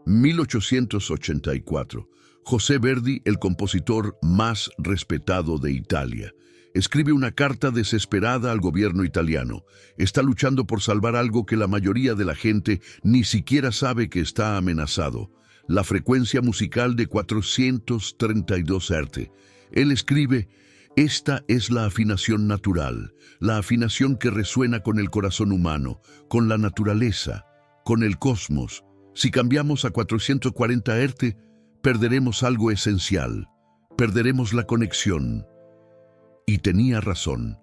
1884. José Verdi, el compositor más respetado de Italia, escribe una carta desesperada al gobierno italiano. Está luchando por salvar algo que la mayoría de la gente ni siquiera sabe que está amenazado: la frecuencia musical de 432 Hz. Él escribe: esta es la afinación natural, la afinación que resuena con el corazón humano, con la naturaleza, con el cosmos. Si cambiamos a 440 Hz, perderemos algo esencial, perderemos la conexión. Y tenía razón.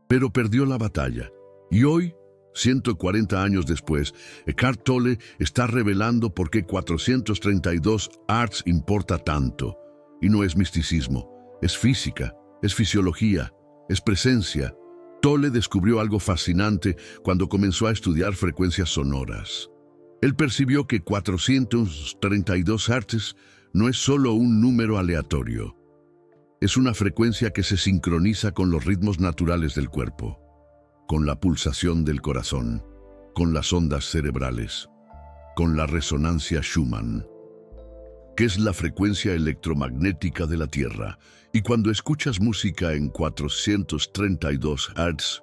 Pero perdió la batalla. Y hoy, 140 años después, Eckhart Tolle está revelando por qué 432 Hz importa tanto. Y no es misticismo, es física, es fisiología, es presencia. Tolle descubrió algo fascinante cuando comenzó a estudiar frecuencias sonoras. Él percibió que 432 Hz no es solo un número aleatorio. Es una frecuencia que se sincroniza con los ritmos naturales del cuerpo, con la pulsación del corazón, con las ondas cerebrales, con la resonancia Schumann, que es la frecuencia electromagnética de la Tierra. Y cuando escuchas música en 432 Hz,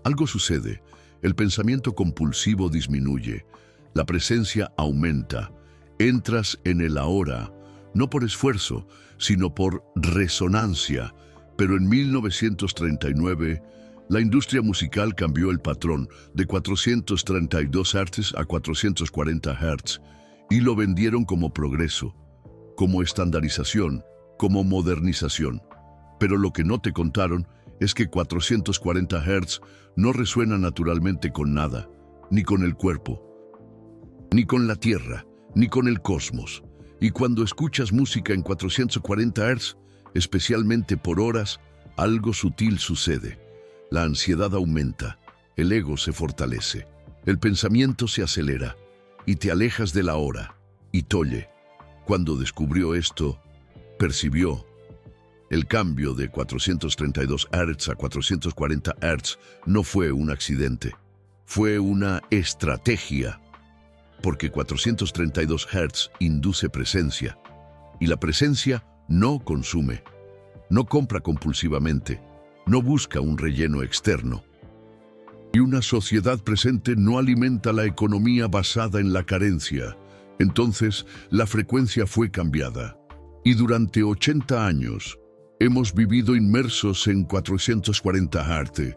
algo sucede. El pensamiento compulsivo disminuye, la presencia aumenta, entras en el ahora, no por esfuerzo, sino por resonancia. Pero en 1939, la industria musical cambió el patrón de 432 Hz a 440 Hz y lo vendieron como progreso, como estandarización, como modernización. Pero lo que no te contaron es que 440 Hz no resuena naturalmente con nada, ni con el cuerpo, ni con la Tierra, ni con el cosmos. Y cuando escuchas música en 440 Hz, especialmente por horas, algo sutil sucede. La ansiedad aumenta, el ego se fortalece, el pensamiento se acelera y te alejas de la hora. Y Tolle, cuando descubrió esto, percibió el cambio de 432 Hz a 440 Hz no fue un accidente, fue una estrategia. Porque 432 Hz induce presencia, y la presencia no consume, no compra compulsivamente, no busca un relleno externo. Y una sociedad presente no alimenta la economía basada en la carencia. Entonces, la frecuencia fue cambiada. Y durante 80 años, hemos vivido inmersos en 440 Hz,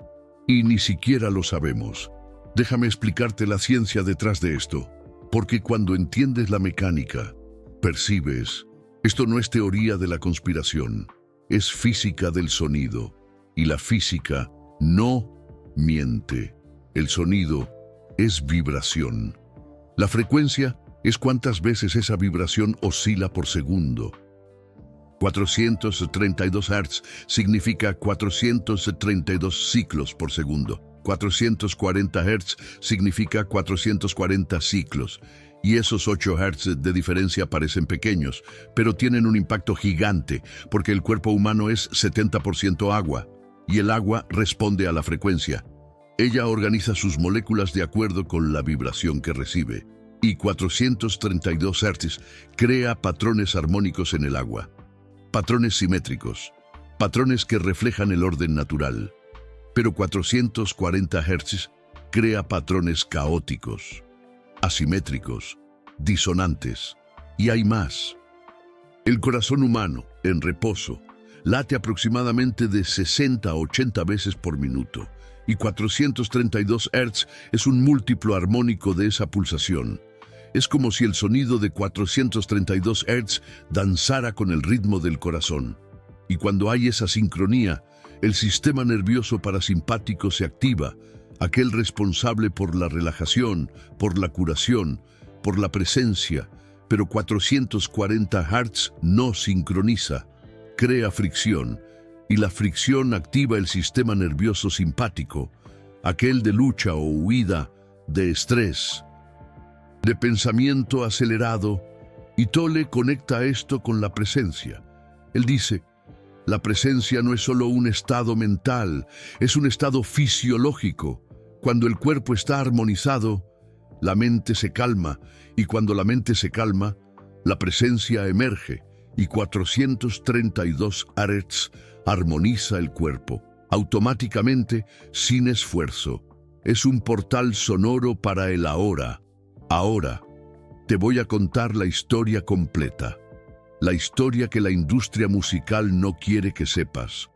y ni siquiera lo sabemos. Déjame explicarte la ciencia detrás de esto. Porque cuando entiendes la mecánica, percibes, esto no es teoría de la conspiración, es física del sonido. Y la física no miente. El sonido es vibración. La frecuencia es cuántas veces esa vibración oscila por segundo. 432 Hz significa 432 ciclos por segundo. 440 Hz significa 440 ciclos, y esos 8 Hz de diferencia parecen pequeños, pero tienen un impacto gigante, porque el cuerpo humano es 70% agua, y el agua responde a la frecuencia. Ella organiza sus moléculas de acuerdo con la vibración que recibe, y 432 Hz crea patrones armónicos en el agua, patrones simétricos, patrones que reflejan el orden natural. Pero 440 Hz crea patrones caóticos, asimétricos, disonantes, y hay más. El corazón humano, en reposo, late aproximadamente de 60 a 80 veces por minuto, y 432 Hz es un múltiplo armónico de esa pulsación. Es como si el sonido de 432 Hz danzara con el ritmo del corazón. Y cuando hay esa sincronía, el sistema nervioso parasimpático se activa, aquel responsable por la relajación, por la curación, por la presencia. Pero 440 Hz no sincroniza, crea fricción, y la fricción activa el sistema nervioso simpático, aquel de lucha o huida, de estrés, de pensamiento acelerado. Y Tolle conecta esto con la presencia. Él dice: la presencia no es solo un estado mental, es un estado fisiológico. Cuando el cuerpo está armonizado, la mente se calma, y cuando la mente se calma, la presencia emerge, y 432 Hz armoniza el cuerpo, automáticamente, sin esfuerzo. Es un portal sonoro para el ahora. Ahora, te voy a contar la historia completa. La historia que la industria musical no quiere que sepas.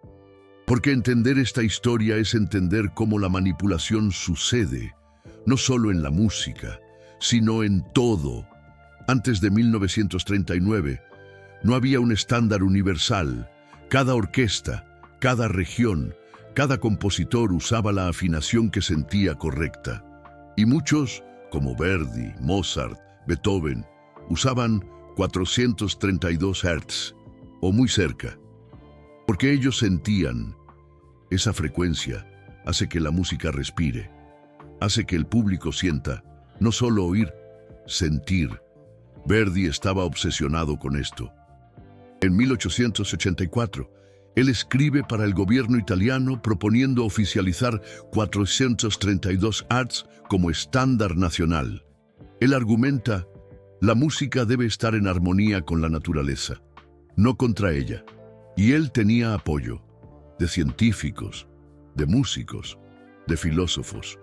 Porque entender esta historia es entender cómo la manipulación sucede, no solo en la música, sino en todo. Antes de 1939, no había un estándar universal. Cada orquesta, cada región, cada compositor usaba la afinación que sentía correcta. Y muchos, como Verdi, Mozart, Beethoven, usaban 432 Hz, o muy cerca, porque ellos sentían. Esa frecuencia hace que la música respire, hace que el público sienta, no solo oír, sentir. Verdi estaba obsesionado con esto. En 1884, él escribe para el gobierno italiano proponiendo oficializar 432 Hz como estándar nacional. Él argumenta, la música debe estar en armonía con la naturaleza, no contra ella. Y él tenía apoyo de científicos, de músicos, de filósofos,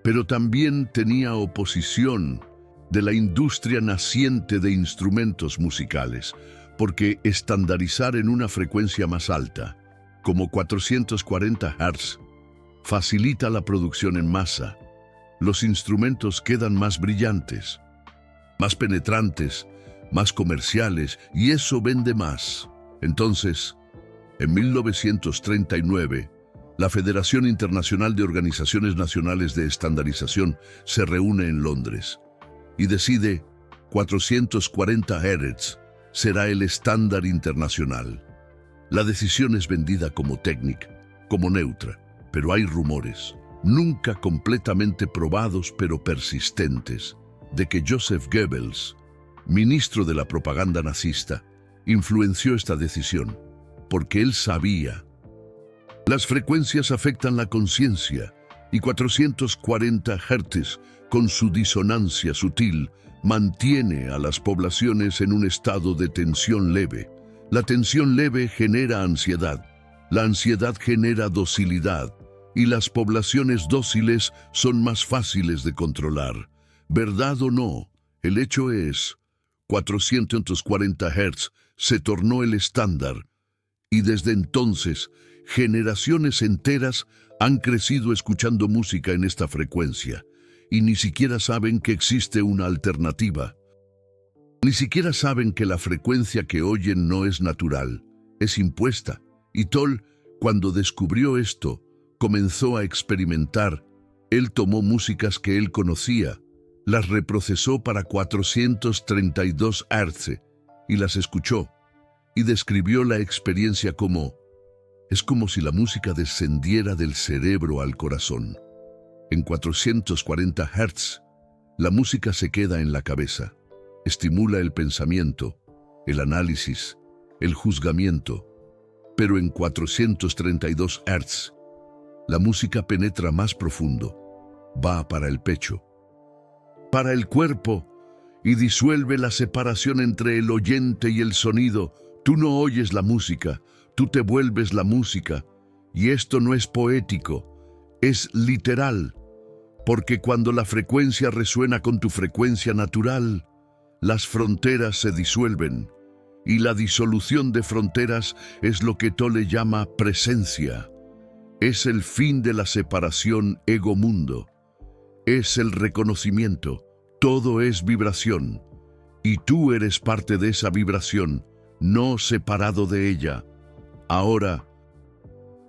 pero también tenía oposición de la industria naciente de instrumentos musicales, porque estandarizar en una frecuencia más alta, como 440 Hz, facilita la producción en masa. Los instrumentos quedan más brillantes, más penetrantes, más comerciales, y eso vende más. Entonces, en 1939, la Federación Internacional de Organizaciones Nacionales de Estandarización se reúne en Londres y decide 440 Hz será el estándar internacional. La decisión es vendida como técnica, como neutra, pero hay rumores, nunca completamente probados pero persistentes, de que Joseph Goebbels, ministro de la propaganda nazista, influenció esta decisión, porque él sabía. Las frecuencias afectan la conciencia, y 440 Hz, con su disonancia sutil, mantiene a las poblaciones en un estado de tensión leve. La tensión leve genera ansiedad, la ansiedad genera docilidad, y las poblaciones dóciles son más fáciles de controlar. ¿Verdad o no? El hecho es, 440 Hz se tornó el estándar, y desde entonces, generaciones enteras han crecido escuchando música en esta frecuencia, y ni siquiera saben que existe una alternativa. Ni siquiera saben que la frecuencia que oyen no es natural, es impuesta. Y Toll, cuando descubrió esto, comenzó a experimentar. Él tomó músicas que él conocía, las reprocesó para 432 Hz y las escuchó, y describió la experiencia como: es como si la música descendiera del cerebro al corazón. En 440 Hz, la música se queda en la cabeza, estimula el pensamiento, el análisis, el juzgamiento. Pero en 432 Hz, la música penetra más profundo, va para el pecho, para el cuerpo, y disuelve la separación entre el oyente y el sonido. Tú no oyes la música, tú te vuelves la música. Y esto no es poético, es literal. Porque cuando la frecuencia resuena con tu frecuencia natural, las fronteras se disuelven. Y la disolución de fronteras es lo que Tolle llama presencia. Es el fin de la separación ego-mundo. Es el reconocimiento. Todo es vibración. Y tú eres parte de esa vibración, no separado de ella. Ahora,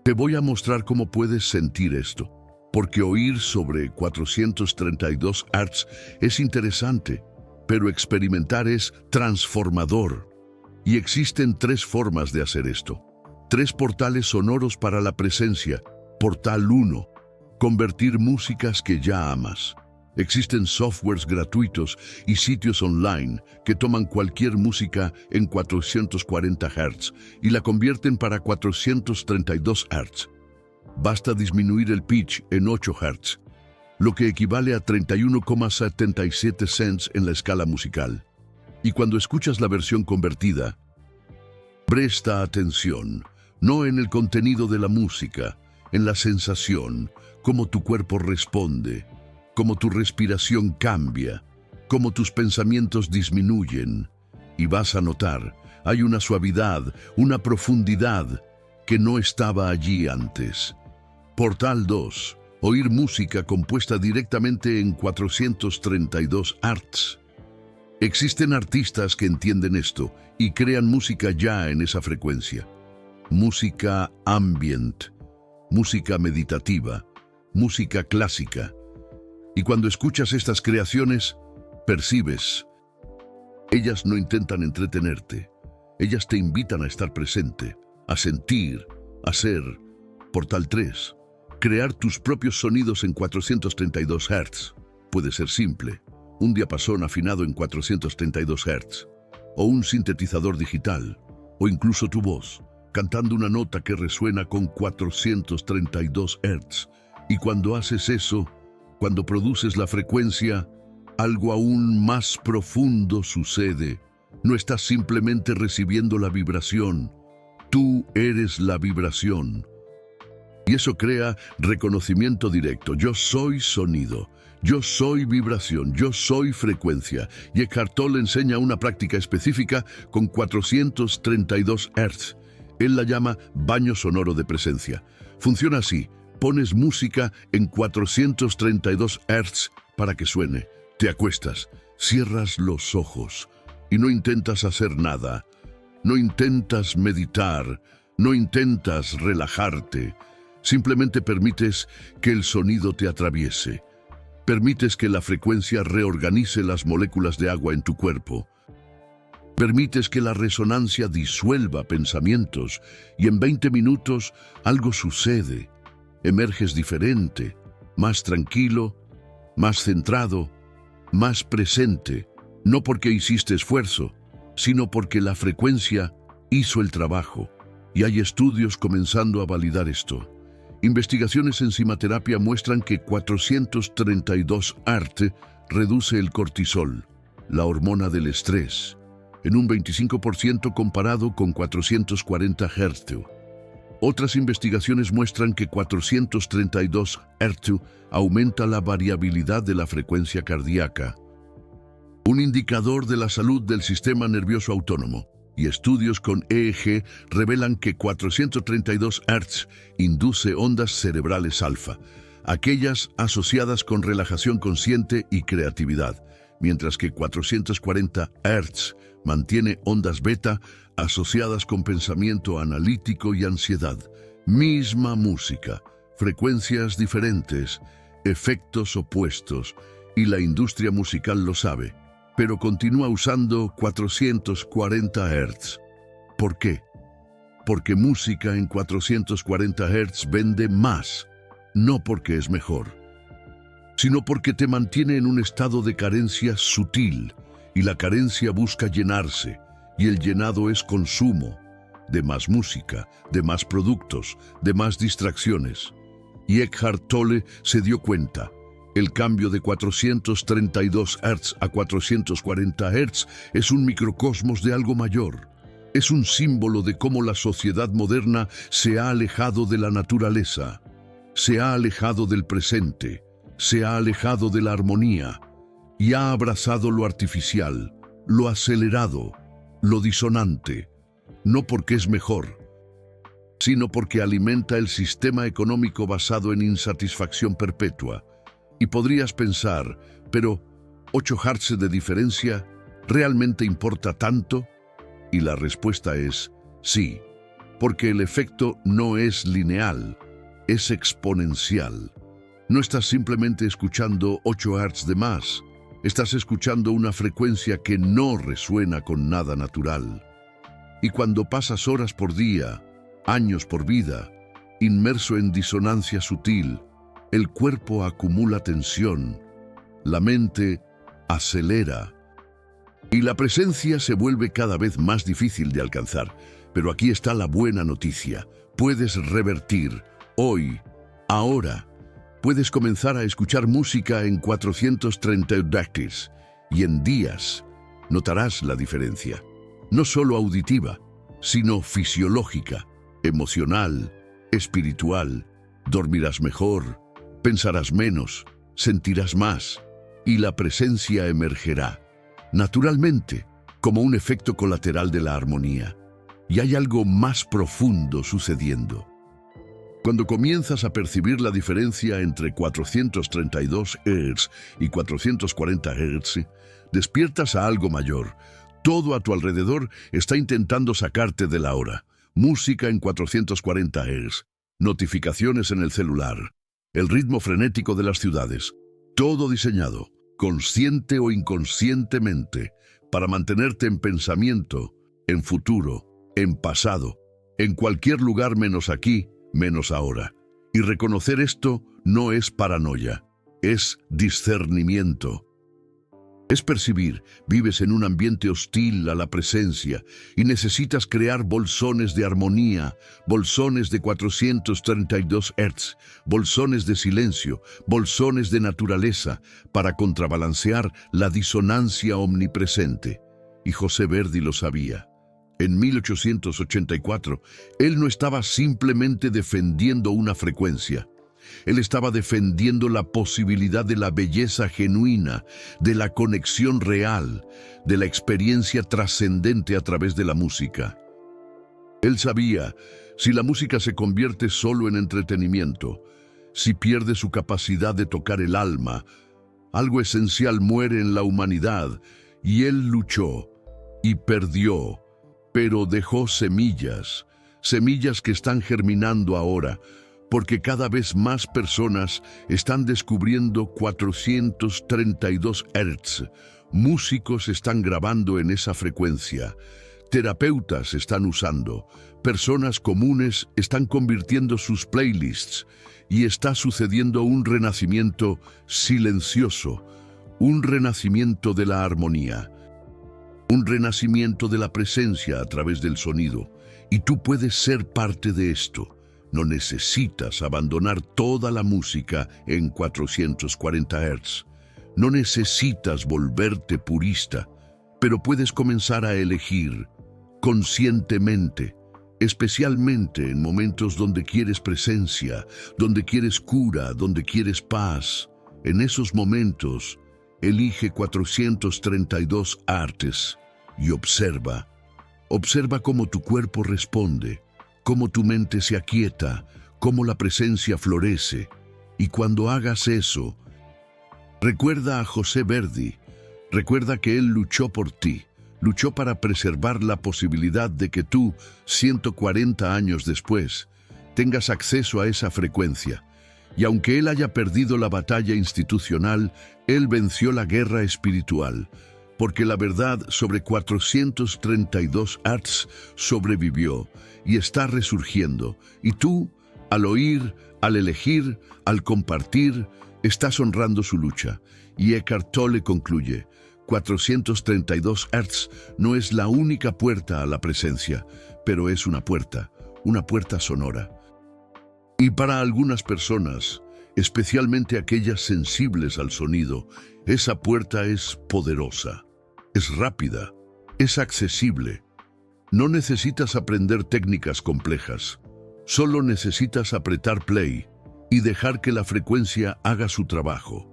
te voy a mostrar cómo puedes sentir esto. Porque oír sobre 432 Hz es interesante, pero experimentar es transformador. Y existen 3 formas de hacer esto. 3 portales sonoros para la presencia. Portal 1. Convertir músicas que ya amas. Existen softwares gratuitos y sitios online que toman cualquier música en 440 Hz y la convierten para 432 Hz. Basta disminuir el pitch en 8 Hz lo que equivale a 31,77 cents en la escala musical. Y cuando escuchas la versión convertida, presta atención, no en el contenido de la música, en la sensación, cómo tu cuerpo responde, cómo tu respiración cambia, cómo tus pensamientos disminuyen. Y vas a notar, hay una suavidad, una profundidad que no estaba allí antes. Portal 2. Oír música compuesta directamente en 432 Hz. Existen artistas que entienden esto y crean música ya en esa frecuencia. Música ambient, música meditativa, música clásica. Y cuando escuchas estas creaciones, percibes. Ellas no intentan entretenerte. Ellas te invitan a estar presente, a sentir, a ser. Portal 3. Crear tus propios sonidos en 432 Hz. Puede ser simple, un diapasón afinado en 432 Hz, o un sintetizador digital, o incluso tu voz, cantando una nota que resuena con 432 Hz. Y cuando haces eso, cuando produces la frecuencia, algo aún más profundo sucede. No estás simplemente recibiendo la vibración, tú eres la vibración. Y eso crea reconocimiento directo. Yo soy sonido, yo soy vibración, yo soy frecuencia. Y Eckhart Tolle enseña una práctica específica con 432 Hz. Él la llama baño sonoro de presencia. Funciona así: pones música en 432 Hz para que suene. Te acuestas, cierras los ojos y no intentas hacer nada. No intentas meditar, no intentas relajarte. Simplemente permites que el sonido te atraviese. Permites que la frecuencia reorganice las moléculas de agua en tu cuerpo. Permites que la resonancia disuelva pensamientos y en 20 minutos algo sucede. Emerges diferente, más tranquilo, más centrado, más presente, no porque hiciste esfuerzo, sino porque la frecuencia hizo el trabajo. Y hay estudios comenzando a validar esto. Investigaciones en cimaterapia muestran que 432 Hz reduce el cortisol, la hormona del estrés, en un 25% comparado con 440 Hz. Otras investigaciones muestran que 432 Hz aumenta la variabilidad de la frecuencia cardíaca, un indicador de la salud del sistema nervioso autónomo. Y estudios con EEG revelan que 432 Hz induce ondas cerebrales alfa, aquellas asociadas con relajación consciente y creatividad, mientras que 440 Hz mantiene ondas beta asociadas con pensamiento analítico y ansiedad. Misma música, frecuencias diferentes, efectos opuestos, y la industria musical lo sabe, pero continúa usando 440 Hz. ¿Por qué? Porque música en 440 Hz vende más, no porque es mejor, sino porque te mantiene en un estado de carencia sutil, y la carencia busca llenarse, y el llenado es consumo, de más música, de más productos, de más distracciones. Y Eckhart Tolle se dio cuenta. El cambio de 432 Hz a 440 Hz es un microcosmos de algo mayor. Es un símbolo de cómo la sociedad moderna se ha alejado de la naturaleza, se ha alejado del presente, se ha alejado de la armonía y ha abrazado lo artificial, lo acelerado, lo disonante, no porque es mejor, sino porque alimenta el sistema económico basado en insatisfacción perpetua. Y podrías pensar, pero 8 Hz de diferencia, ¿realmente importa tanto? Y la respuesta es sí, porque el efecto no es lineal, es exponencial. No estás simplemente escuchando 8 Hz de más, estás escuchando una frecuencia que no resuena con nada natural. Y cuando pasas horas por día, años por vida, inmerso en disonancia sutil, el cuerpo acumula tensión, la mente acelera y la presencia se vuelve cada vez más difícil de alcanzar. Pero aquí está la buena noticia. Puedes revertir, hoy, ahora. Puedes comenzar a escuchar música en 430 Hz y en días notarás la diferencia. No solo auditiva, sino fisiológica, emocional, espiritual. Dormirás mejor, pensarás menos, sentirás más y la presencia emergerá, naturalmente, como un efecto colateral de la armonía. Y hay algo más profundo sucediendo. Cuando comienzas a percibir la diferencia entre 432 Hz y 440 Hz, despiertas a algo mayor. Todo a tu alrededor está intentando sacarte de la hora. Música en 440 Hz, notificaciones en el celular, el ritmo frenético de las ciudades. Todo diseñado, consciente o inconscientemente, para mantenerte en pensamiento, en futuro, en pasado, en cualquier lugar menos aquí, menos ahora. Y reconocer esto no es paranoia, es discernimiento. Es percibir, vives en un ambiente hostil a la presencia y necesitas crear bolsones de armonía, bolsones de 432 Hz, bolsones de silencio, bolsones de naturaleza para contrabalancear la disonancia omnipresente. Y José Verdi lo sabía. En 1884, él no estaba simplemente defendiendo una frecuencia. Él estaba defendiendo la posibilidad de la belleza genuina, de la conexión real, de la experiencia trascendente a través de la música. Él sabía, si la música se convierte solo en entretenimiento, si pierde su capacidad de tocar el alma, algo esencial muere en la humanidad, y él luchó y perdió, pero dejó semillas, semillas que están germinando ahora, porque cada vez más personas están descubriendo 432 Hz. Músicos están grabando en esa frecuencia. Terapeutas están usando. Personas comunes están convirtiendo sus playlists. Y está sucediendo un renacimiento silencioso. Un renacimiento de la armonía. Un renacimiento de la presencia a través del sonido. Y tú puedes ser parte de esto. No necesitas abandonar toda la música en 440 Hz. No necesitas volverte purista, pero puedes comenzar a elegir conscientemente, especialmente en momentos donde quieres presencia, donde quieres cura, donde quieres paz. En esos momentos, elige 432 Hz y observa. Observa cómo tu cuerpo responde, cómo tu mente se aquieta, cómo la presencia florece. Y cuando hagas eso, recuerda a José Verdi, recuerda que él luchó por ti, luchó para preservar la posibilidad de que tú, 140 años después, tengas acceso a esa frecuencia. Y aunque él haya perdido la batalla institucional, él venció la guerra espiritual, porque la verdad sobre 432 Hz sobrevivió y está resurgiendo. Y tú, al oír, al elegir, al compartir, estás honrando su lucha. Y Eckhart Tolle concluye, 432 Hz no es la única puerta a la presencia, pero es una puerta sonora. Y para algunas personas, especialmente aquellas sensibles al sonido, esa puerta es poderosa, es rápida, es accesible. No necesitas aprender técnicas complejas, solo necesitas apretar play y dejar que la frecuencia haga su trabajo,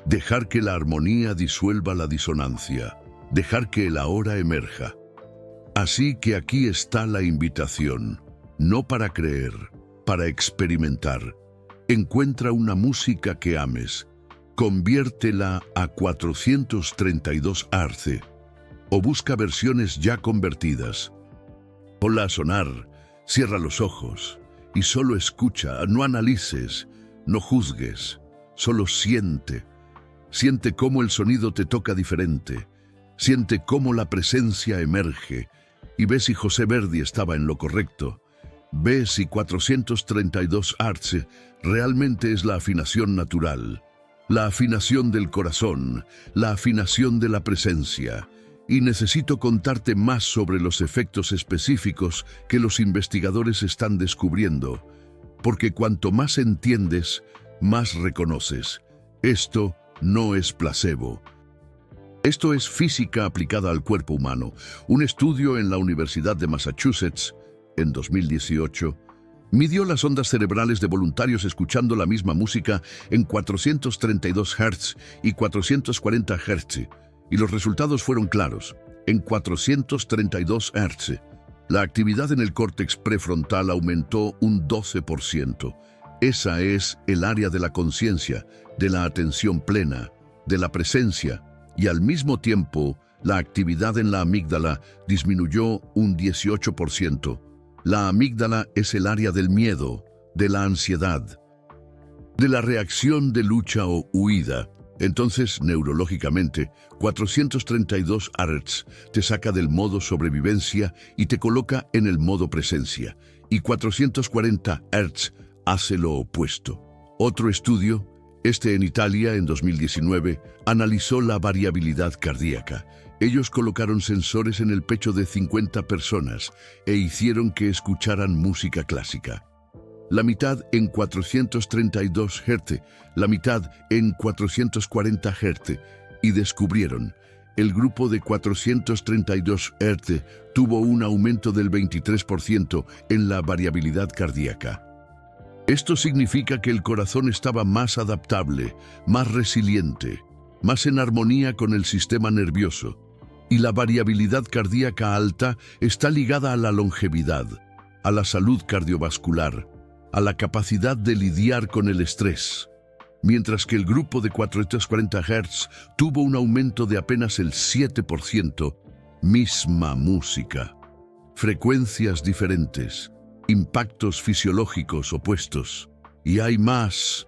dejar que la armonía disuelva la disonancia, dejar que el ahora emerja. Así que aquí está la invitación, no para creer, para experimentar. Encuentra una música que ames, conviértela a 432 Hz o busca versiones ya convertidas. Ponla a sonar, cierra los ojos y solo escucha, no analices, no juzgues, solo siente. Siente cómo el sonido te toca diferente, siente cómo la presencia emerge y ve si José Verdi estaba en lo correcto. Ve si 432 Hz realmente es la afinación natural, la afinación del corazón, la afinación de la presencia. Y necesito contarte más sobre los efectos específicos que los investigadores están descubriendo, porque cuanto más entiendes, más reconoces. Esto no es placebo. Esto es física aplicada al cuerpo humano. Un estudio en la Universidad de Massachusetts, en 2018, midió las ondas cerebrales de voluntarios escuchando la misma música en 432 Hz y 440 Hz, y los resultados fueron claros. En 432 Hz, la actividad en el córtex prefrontal aumentó un 12%. Esa es el área de la conciencia, de la atención plena, de la presencia, y al mismo tiempo, la actividad en la amígdala disminuyó un 18%. La amígdala es el área del miedo, de la ansiedad, de la reacción de lucha o huida. Entonces, neurológicamente, 432 Hz te saca del modo sobrevivencia y te coloca en el modo presencia, y 440 Hz hace lo opuesto. Otro estudio, en Italia en 2019, analizó la variabilidad cardíaca. Ellos colocaron sensores en el pecho de 50 personas e hicieron que escucharan música clásica. La mitad en 432 Hz, la mitad en 440 Hz, y descubrieron, el grupo de 432 Hz tuvo un aumento del 23% en la variabilidad cardíaca. Esto significa que el corazón estaba más adaptable, más resiliente, más en armonía con el sistema nervioso, y la variabilidad cardíaca alta está ligada a la longevidad, a la salud cardiovascular, a la capacidad de lidiar con el estrés, mientras que el grupo de 440 Hz tuvo un aumento de apenas el 7%, misma música, frecuencias diferentes, impactos fisiológicos opuestos. Y hay más.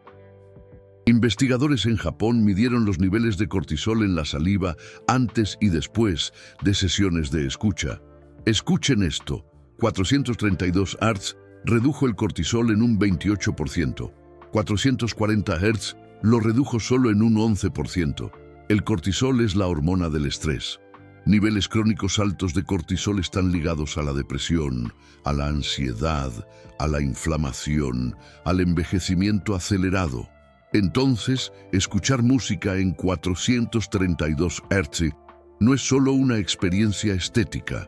Investigadores en Japón midieron los niveles de cortisol en la saliva antes y después de sesiones de escucha. Escuchen esto, 432 Hz redujo el cortisol en un 28%, 440 Hz lo redujo solo en un 11%. El cortisol es la hormona del estrés. Niveles crónicos altos de cortisol están ligados a la depresión, a la ansiedad, a la inflamación, al envejecimiento acelerado. Entonces, escuchar música en 432 Hz no es solo una experiencia estética.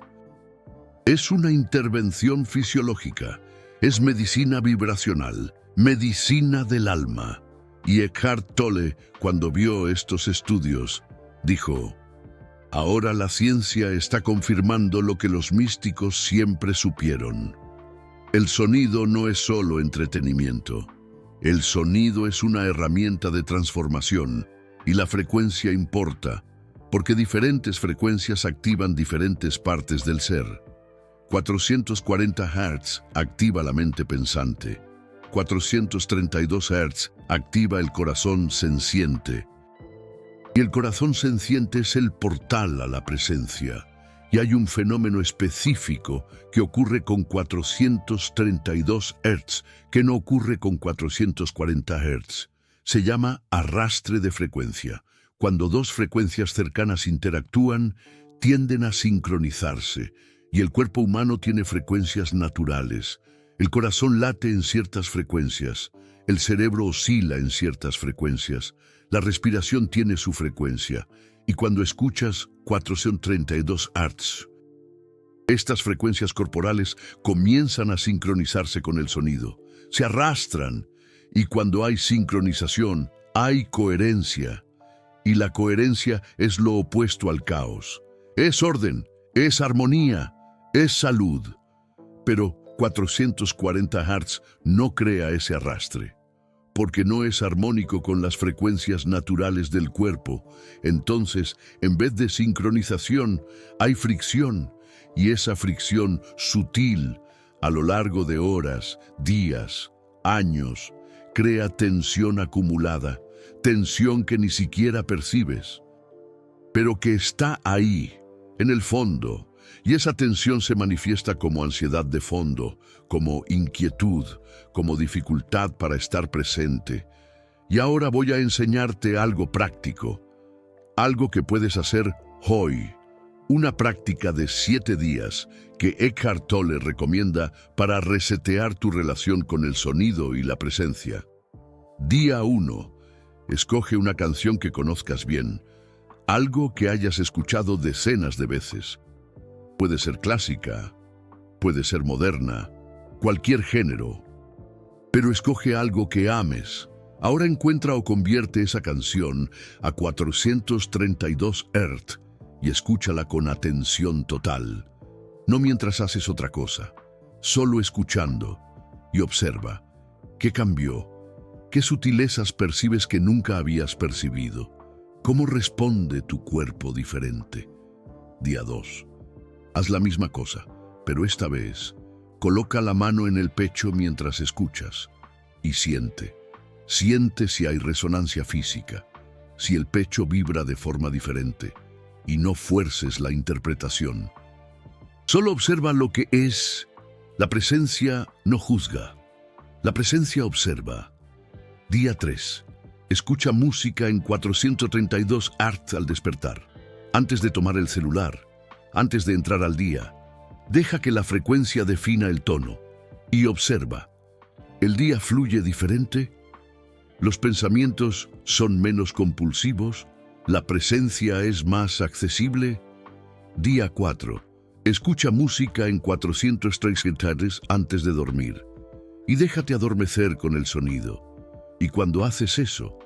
Es una intervención fisiológica. Es medicina vibracional, medicina del alma. Y Eckhart Tolle, cuando vio estos estudios, dijo: ahora la ciencia está confirmando lo que los místicos siempre supieron. El sonido no es solo entretenimiento. El sonido es una herramienta de transformación y la frecuencia importa, porque diferentes frecuencias activan diferentes partes del ser. 440 Hz activa la mente pensante. 432 Hz activa el corazón senciente. Y el corazón senciente es el portal a la presencia. Y hay un fenómeno específico que ocurre con 432 Hz, que no ocurre con 440 Hz. Se llama arrastre de frecuencia. Cuando dos frecuencias cercanas interactúan, tienden a sincronizarse, y el cuerpo humano tiene frecuencias naturales. El corazón late en ciertas frecuencias, el cerebro oscila en ciertas frecuencias, la respiración tiene su frecuencia, y cuando escuchas 432 Hz, estas frecuencias corporales comienzan a sincronizarse con el sonido, se arrastran, y cuando hay sincronización, hay coherencia, y la coherencia es lo opuesto al caos. Es orden, es armonía, es salud. Pero 440 Hz no crea ese arrastre, porque no es armónico con las frecuencias naturales del cuerpo. Entonces, en vez de sincronización, hay fricción, y esa fricción sutil, a lo largo de horas, días, años, crea tensión acumulada, tensión que ni siquiera percibes, pero que está ahí, en el fondo. Y esa tensión se manifiesta como ansiedad de fondo, como inquietud, como dificultad para estar presente. Y ahora voy a enseñarte algo práctico, algo que puedes hacer hoy, una práctica de 7 días que Eckhart Tolle recomienda para resetear tu relación con el sonido y la presencia. Día 1. Escoge una canción que conozcas bien, algo que hayas escuchado decenas de veces. Puede ser clásica, puede ser moderna, cualquier género. Pero escoge algo que ames. Ahora encuentra o convierte esa canción a 432 Hz y escúchala con atención total. No mientras haces otra cosa, solo escuchando, y observa qué cambió, qué sutilezas percibes que nunca habías percibido, cómo responde tu cuerpo diferente. Día 2. Haz la misma cosa, pero esta vez coloca la mano en el pecho mientras escuchas y siente. Siente si hay resonancia física, si el pecho vibra de forma diferente, y no fuerces la interpretación. Solo observa lo que es. La presencia no juzga. La presencia observa. Día 3. Escucha música en 432 Hz al despertar. Antes de tomar el celular, antes de entrar al día, deja que la frecuencia defina el tono y observa. ¿El día fluye diferente? ¿Los pensamientos son menos compulsivos? ¿La presencia es más accesible? Día 4. Escucha música en 403 Hz antes de dormir y déjate adormecer con el sonido. Y cuando haces eso,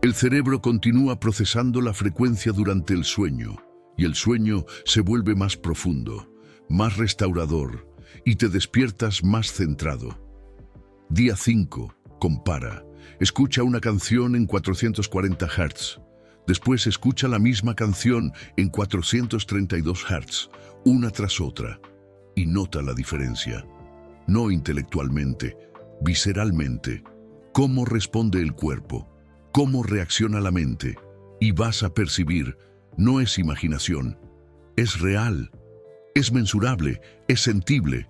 el cerebro continúa procesando la frecuencia durante el sueño y el sueño se vuelve más profundo, más restaurador y te despiertas más centrado. Día 5. Compara. Escucha una canción en 440 Hz. Después escucha la misma canción en 432 Hz, una tras otra, y nota la diferencia. No intelectualmente, visceralmente. Cómo responde el cuerpo, cómo reacciona la mente, y vas a percibir, no es imaginación, es real, es mensurable, es sentible.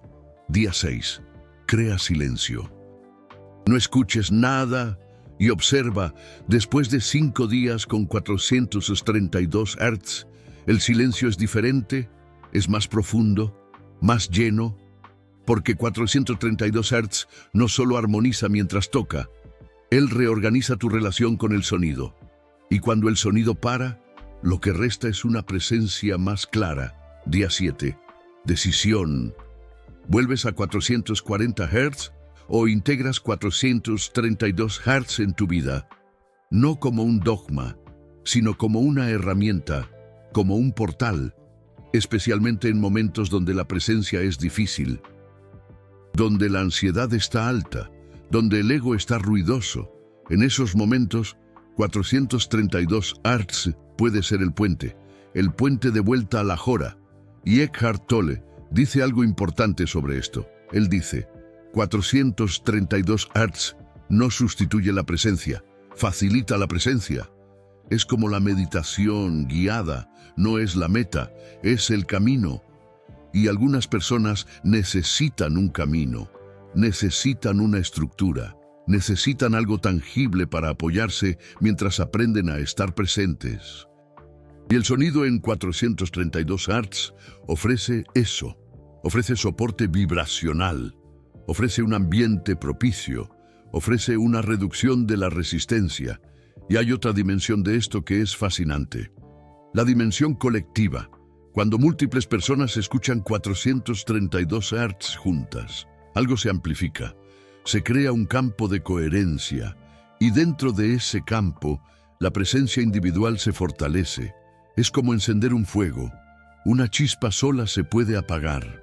Día 6. Crea silencio. No escuches nada y observa. Después de 5 días con 432 Hz, el silencio es diferente, es más profundo, más lleno, porque 432 Hz no solo armoniza mientras toca, él reorganiza tu relación con el sonido. Y cuando el sonido para, lo que resta es una presencia más clara. Día 7. Decisión. ¿Vuelves a 440 Hz o integras 432 Hz en tu vida? No como un dogma, sino como una herramienta, como un portal, especialmente en momentos donde la presencia es difícil, donde la ansiedad está alta, donde el ego está ruidoso. En esos momentos, 432 Hz puede ser el puente de vuelta a la Jora. Y Eckhart Tolle dice algo importante sobre esto. Él dice, 432 Hz no sustituye la presencia, facilita la presencia. Es como la meditación guiada, no es la meta, es el camino. Y algunas personas necesitan un camino, necesitan una estructura, necesitan algo tangible para apoyarse mientras aprenden a estar presentes. Y el sonido en 432 Hz ofrece eso, ofrece soporte vibracional, ofrece un ambiente propicio, ofrece una reducción de la resistencia. Y hay otra dimensión de esto que es fascinante, la dimensión colectiva. Cuando múltiples personas escuchan 432 Hz juntas, algo se amplifica, se crea un campo de coherencia, y dentro de ese campo, la presencia individual se fortalece. Es como encender un fuego. Una chispa sola se puede apagar,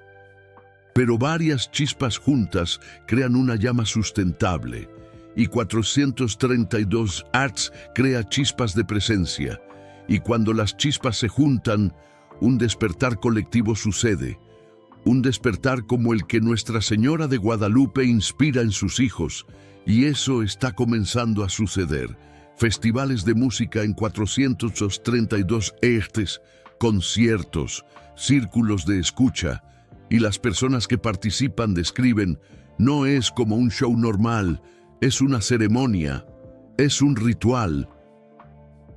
pero varias chispas juntas crean una llama sustentable, y 432 Hz crea chispas de presencia, y cuando las chispas se juntan, un despertar colectivo sucede, un despertar como el que Nuestra Señora de Guadalupe inspira en sus hijos, y eso está comenzando a suceder. Festivales de música en 432 Hz, conciertos, círculos de escucha, y las personas que participan describen, no es como un show normal, es una ceremonia, es un ritual,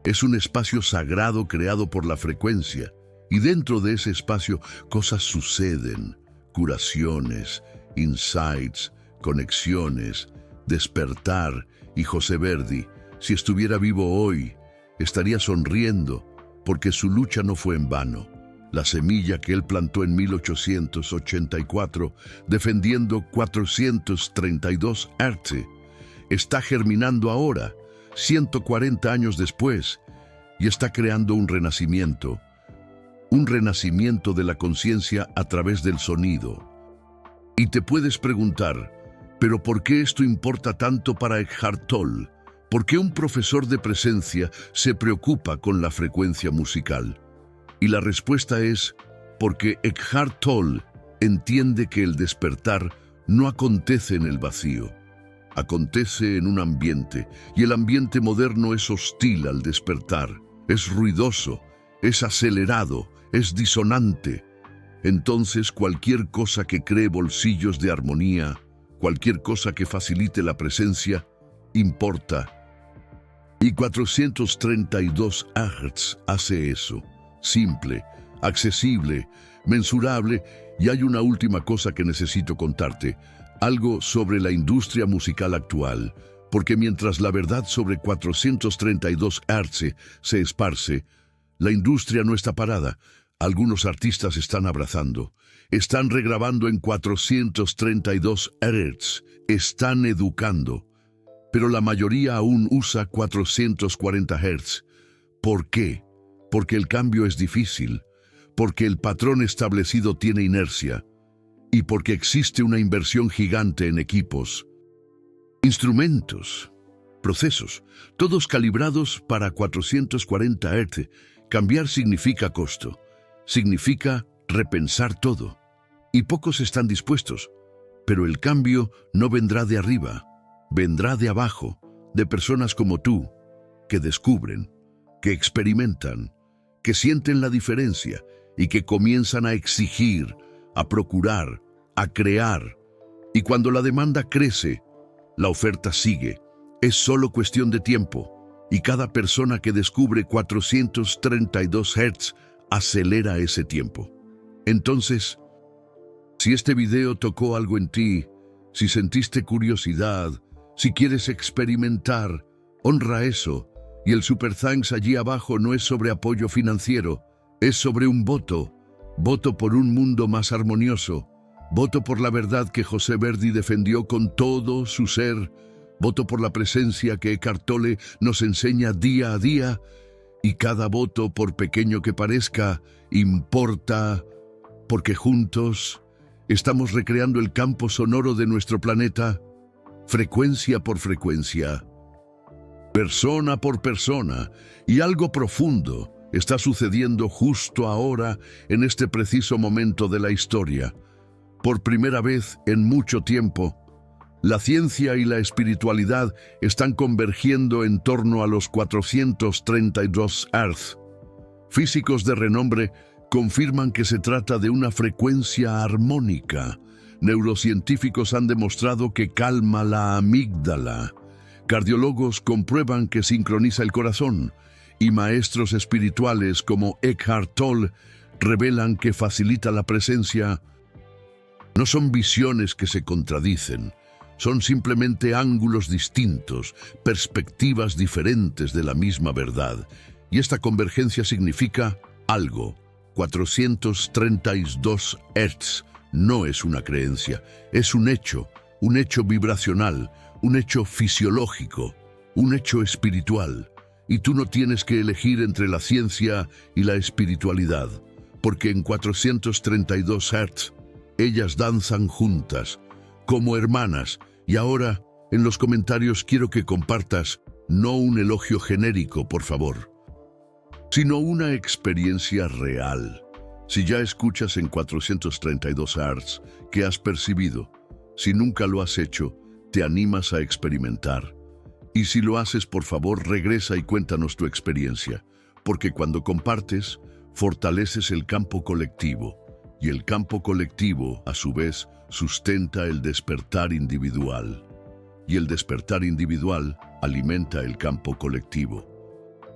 es un espacio sagrado creado por la frecuencia, y dentro de ese espacio cosas suceden, curaciones, insights, conexiones, despertar, y José Verdi, si estuviera vivo hoy, estaría sonriendo, porque su lucha no fue en vano. La semilla que él plantó en 1884, defendiendo 432 Hz, está germinando ahora, 140 años después, y está creando un renacimiento de la conciencia a través del sonido. Y te puedes preguntar, ¿pero por qué esto importa tanto para Eckhart Tolle? ¿Por qué un profesor de presencia se preocupa con la frecuencia musical? Y la respuesta es, porque Eckhart Tolle entiende que el despertar no acontece en el vacío. Acontece en un ambiente, y el ambiente moderno es hostil al despertar. Es ruidoso, es acelerado, es disonante. Entonces cualquier cosa que cree bolsillos de armonía, cualquier cosa que facilite la presencia, importa. Y 432 Hz hace eso. Simple, accesible, mensurable. Y hay una última cosa que necesito contarte, algo sobre la industria musical actual, porque mientras la verdad sobre 432 Hz se esparce, la industria no está parada. Algunos artistas están abrazando, están regrabando en 432 Hz, están educando, pero la mayoría aún usa 440 Hz. ¿Por qué? Porque el cambio es difícil, porque el patrón establecido tiene inercia, y porque existe una inversión gigante en equipos, instrumentos, procesos, todos calibrados para 440 Hz. Cambiar significa costo, significa repensar todo, y pocos están dispuestos. Pero el cambio no vendrá de arriba, vendrá de abajo, de personas como tú, que descubren, que experimentan, que sienten la diferencia y que comienzan a exigir, a procurar, a crear. Y cuando la demanda crece, la oferta sigue. Es solo cuestión de tiempo. Y cada persona que descubre 432 Hz acelera ese tiempo. Entonces, si este video tocó algo en ti, si sentiste curiosidad, si quieres experimentar, honra eso. Y el Super Thanks allí abajo no es sobre apoyo financiero, es sobre un voto. Voto por un mundo más armonioso. Voto por la verdad que José Verdi defendió con todo su ser. Voto por la presencia que Eckhart Tolle nos enseña día a día. Y cada voto, por pequeño que parezca, importa, porque juntos estamos recreando el campo sonoro de nuestro planeta, frecuencia por frecuencia, persona por persona, y algo profundo está sucediendo justo ahora, en este preciso momento de la historia. Por primera vez en mucho tiempo, la ciencia y la espiritualidad están convergiendo en torno a los 432 Hz. Físicos de renombre confirman que se trata de una frecuencia armónica. Neurocientíficos han demostrado que calma la amígdala. Cardiólogos comprueban que sincroniza el corazón. Y maestros espirituales como Eckhart Tolle revelan que facilita la presencia. No son visiones que se contradicen. Son simplemente ángulos distintos, perspectivas diferentes de la misma verdad. Y esta convergencia significa algo. 432 Hz no es una creencia, es un hecho vibracional, un hecho fisiológico, un hecho espiritual. Y tú no tienes que elegir entre la ciencia y la espiritualidad, porque en 432 Hz ellas danzan juntas, como hermanas. Y ahora, en los comentarios quiero que compartas, no un elogio genérico, por favor, sino una experiencia real. Si ya escuchas en 432 Hz, ¿qué has percibido? Si nunca lo has hecho, ¿te animas a experimentar? Y si lo haces, por favor, regresa y cuéntanos tu experiencia, porque cuando compartes, fortaleces el campo colectivo. Y el campo colectivo, a su vez, sustenta el despertar individual. Y el despertar individual alimenta el campo colectivo.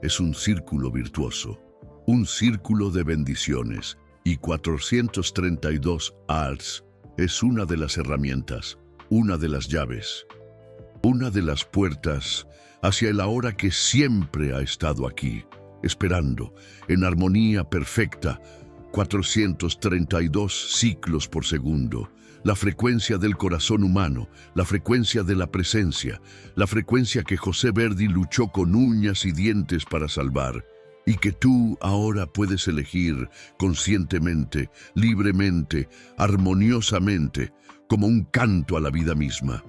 Es un círculo virtuoso, un círculo de bendiciones. Y 432 Hz es una de las herramientas, una de las llaves. una de las puertas hacia el ahora que siempre ha estado aquí, esperando, en armonía perfecta, 432 ciclos por segundo, la frecuencia del corazón humano, la frecuencia de la presencia, la frecuencia que José Verdi luchó con uñas y dientes para salvar, y que tú ahora puedes elegir conscientemente, libremente, armoniosamente, como un canto a la vida misma.